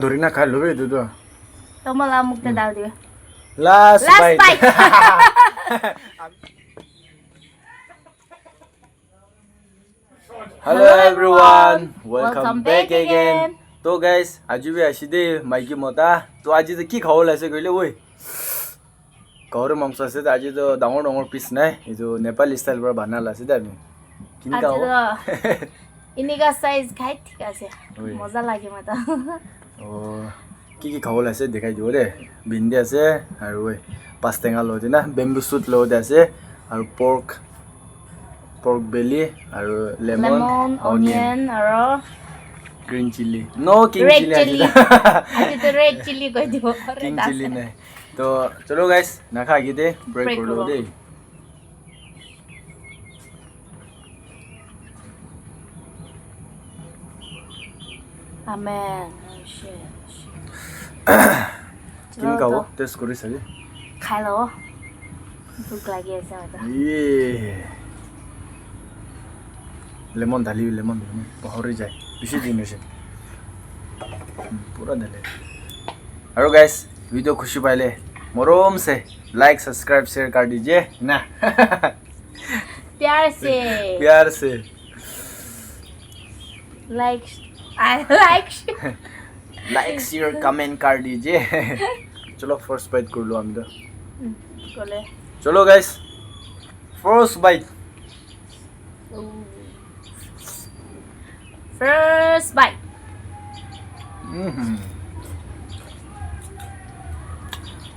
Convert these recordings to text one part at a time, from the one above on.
धोरी ना खा लो बे दूध तो मलाई मुख त डाल दियो last bite hello everyone welcome back again तो guys आज भी ऐसी दे माइकी मोता तो आज तो की खाओ लासे गइले ओइ घर मांस আছে आज तो डाঙर डाঙर पिस নাই এই जो नेपाली स्टाइल पर बना लासे दा আমি किन का हो इनिका साइज खाइ ठीक আছে মজা লাগে মত ও কি খাও লাছে দেখাই দিও রে ভিন্ডি আছে আর ওই পাঁচ টেঙা লতে না বেম্বু শুট লতে আছে আর pork belly আৰু lemon onion আৰু green chili no king chili আজি তো red chili কই দিব king chili নাই তো চলো गाइस না খা গিতে ব্রেক করলো দে amen কিন খাও টেস্ট কৰি চাবি খাই ল ভোক লাগি আছে মত লেমন ঢালি লেমন পাহৰি যায় বেছি দিন হৈছে পুৰা ঢালে আৰু गाइस वीडियो खुशी पाइले मरम से लाइक सब्सक्राइब शेयर कर दीजिए ना प्यार से लाइक शेयर कमेंट कर दीजिए चलो फर्स्ट बाइट कर लो हम तो चलो guys first bite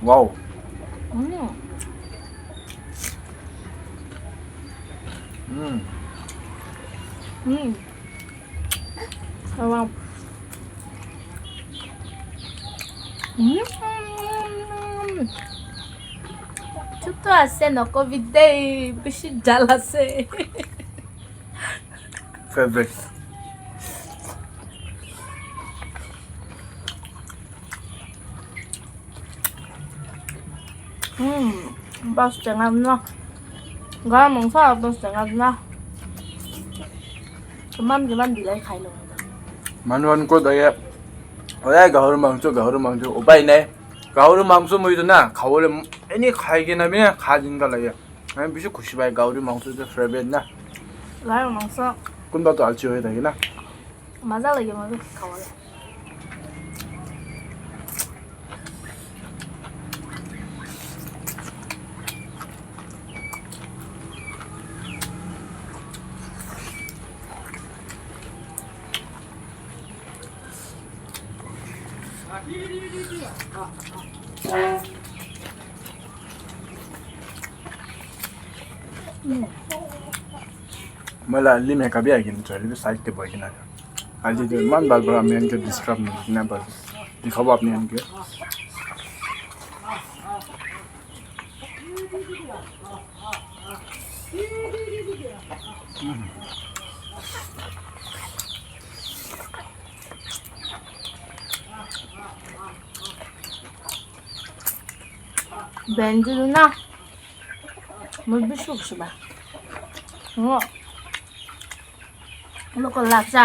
wow wow tuto ase no covid day bishi jalase favorite bas jangan na gak mangsa bas jangan na cuman dilai khai lo मानवन को दया ओया गाहरु मांसो उपाय नै गाहरु मांसो মই ना खावले एनी खाइके ना बिना खा जिनका লাগে আমি বেশি খুশি পাই গাহরু মাংস যে ফেভারিট না গাহরু মাংস কোনবা তো আলচি হয়ে থাকে না মজা লাগে মজা খাওয়ালে मलाई लिमे कभी आइकिन चले साइड पे बगिन आज जो मन बाल पर हम इनके डिस्टर्ब नहीं ना बस दिखाओ अपने इनके benju na mulbi shuk ba ngo lo ko laksa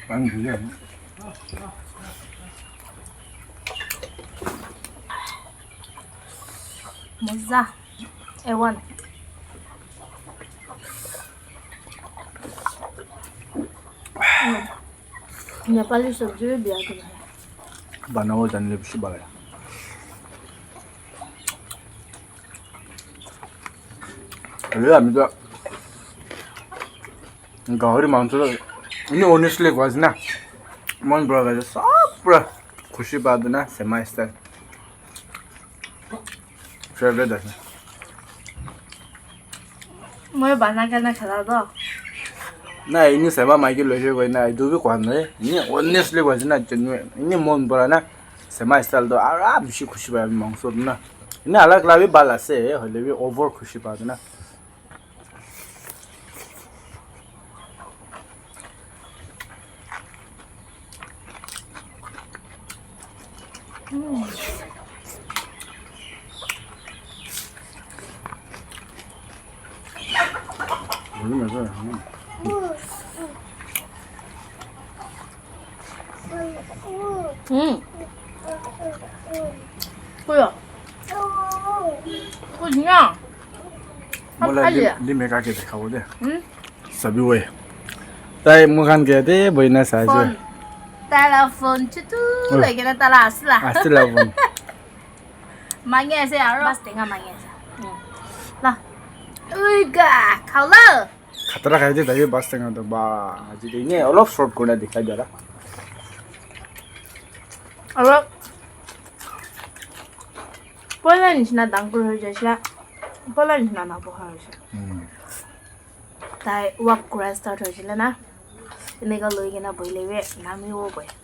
빵 주려. Mozza. Ewan. Nepali सब्जी भी बिया के बनाओ जानले बिशी बघा 합니다. गाहरी मांस इन्हें ऑनेस्टली वाज ना मन बड़ा गया सब पूरा खुशी बात ना सेमा स्टाइल फेवरेट है मैं बना के ना खिला दो ना इन्हें सेमा माइके लोगे कोई ना इधर भी कौन है इन्हें ऑनेस्टली वाज ना जेन्युइन इन्हें मन बड़ा ना सेमा स्टाइल तो आराम से खुशी बात मांस ना इन्हें अलग लाभी बाला से होले भी ओवर खुशी बात ना 뭐야? 그거 그냥 몰라 빨리야. 리메 가게 되고 돼 응? सभी वही ताई मुखान कहते बहिना Saju 폰 telephone cutu lagi na talas lah आस्ते लावन mangnya saya harus tengah mangnya lah uiga kalau खतरा खाए थे तभी बस तंगा तो बा आज ये अलग शॉर्ट कोना दिखाई दे रहा alors boleh ni sina dangkul saja sih boleh ni sina nak buat saja tai work class start saja lah na ini kalau lagi na boleh we nami wo boleh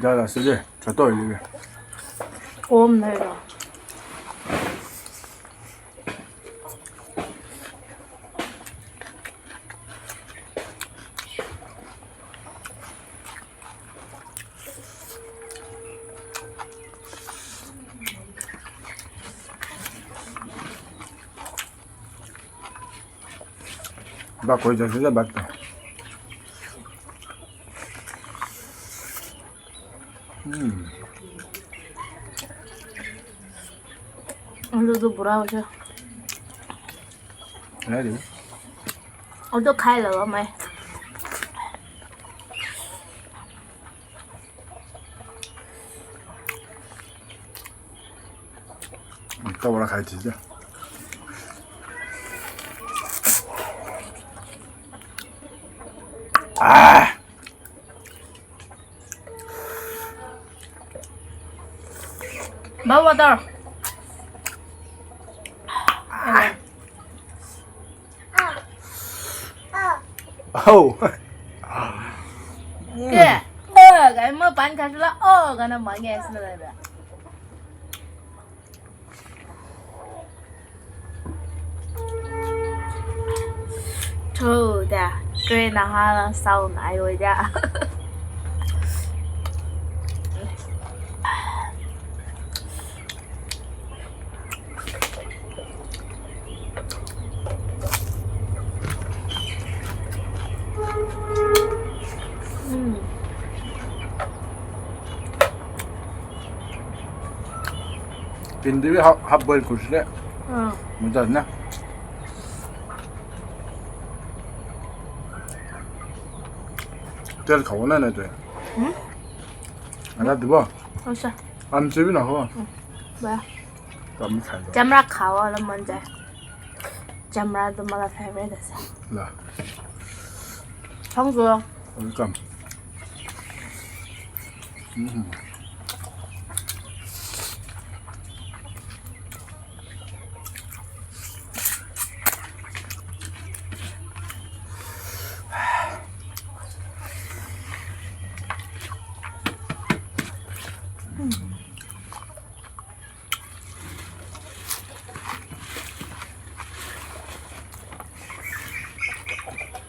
ज़्यादा सीधे चतो ही ले om नहीं रहा बा कोई जैसे बात तो 오늘도 뭐라 하죠? नहीं 오늘도 खाइलो मैं इतना बड़ा खाई चीज़ है bawa dah Oh. Kìa, cái mơ bánh khác là cái nó mới nghe xin lời rồi. Thôi đã, cái nào ha sau này rồi đã. 빈들이 합벌 구슬에 응. 묻었나? तेल खाओ ना नहीं तो अरे दुआ Không sao. हम से भी ना हो Ba. तब मैं खाएगा Jamra khao là mình chạy. Jamra tôi mà là favorite rồi. ला Không vừa. welcome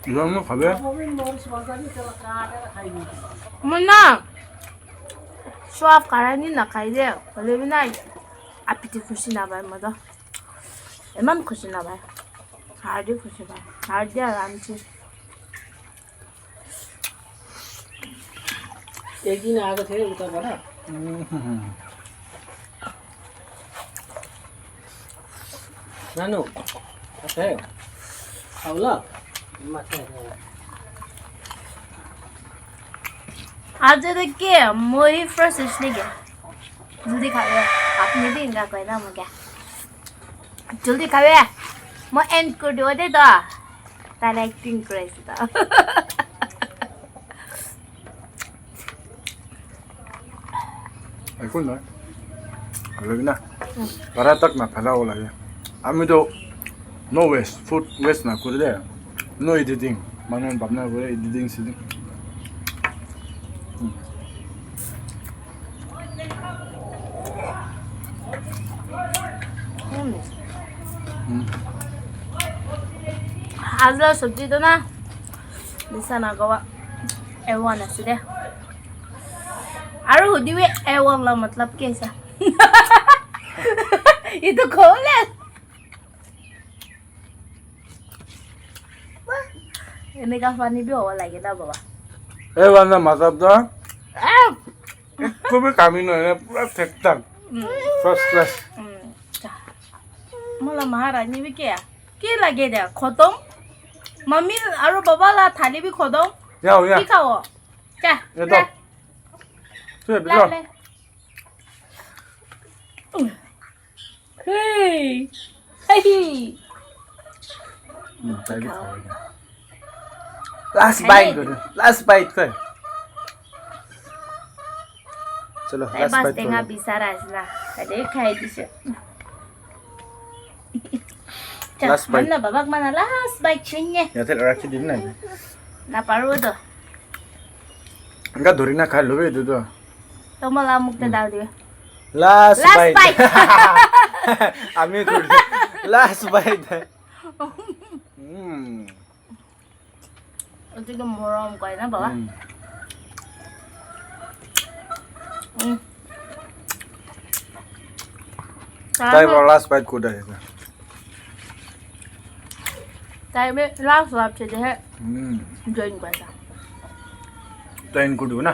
이거 한번 가봐 Mình na. Swap karani na khai de. Bale bi na apiti khushi na bai mada. Eman khushi na bai. Hardi khushi bai. Hardi aram chi. एक दिन आएको थियो उताबाट नानु कतै 好了，妈太太。 आज तो के मोही फ्रेश इसने क्या जल्दी खावे आपने भी इनका कोई ना मुझे जल्दी खावे मैं एंड कर दो दे तो तारा एक्टिंग क्रेज़ी था Aku na. Lagi na. Para tak na pala wala ya. Ami to no waste, food waste na kurde. No editing. Manon babna kure editing sidi. आज ला सब्जी तो ना निशाना गवा एवन ऐसे दे आरु हुदी वे एवन ला मतलब कैसा ये तो खोल है ini ka funny bi owa lagi na baba Eh wala masab to. Kubi kami no na pura tektak. First class. मला महारानी भी क्या के लगे दे खतम मम्मी और बाबा ला थाली भी खतम Ya ya. की खाओ क्या Ya to. Tu bi lo. Hey hey Tadi kau. Last bite kau. Last bite kau. Chalo last बस bite. तेंगा बिसारा इसला अरे खाई दिसे Last bite. mana babak mana last bite cenye Ya tel rakhi din na. na paru do Enggak duri na khai lobe itu tu. to mala mukte dal dibe Last last bite. bite Ami kur. Last bite. 어떻게 모럼 거야 나 봐봐 Try for last bite kuda hai. Tại biết last swap sẽ thế join qua sao Train kudu na.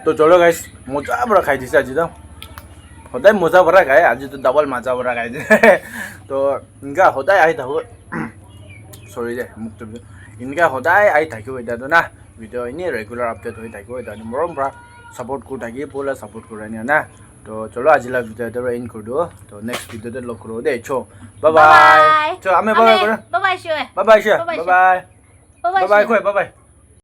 तो चलो guys मजा बड़ा खाई थी आज तो होता है मजा बड़ा खाए आज तो डबल मजा बड़ा खाई थी तो इनका होता है आई था सॉरी जे मुक्त इनका होता है आई था क्यों इधर तो ना वीडियो इन्हीं रेगुलर अपडेट हुई था क्यों इधर मरम बड़ा सपोर्ट को था कि बोला सपोर्ट को रहने ना तो चलो आज ला वीडियो तो इन कर दो तो नेक्स्ट वीडियो तो लोग करो दे चो बाय बाय चलो हमें bye bye bye bye sure bye bye bye bye bye bye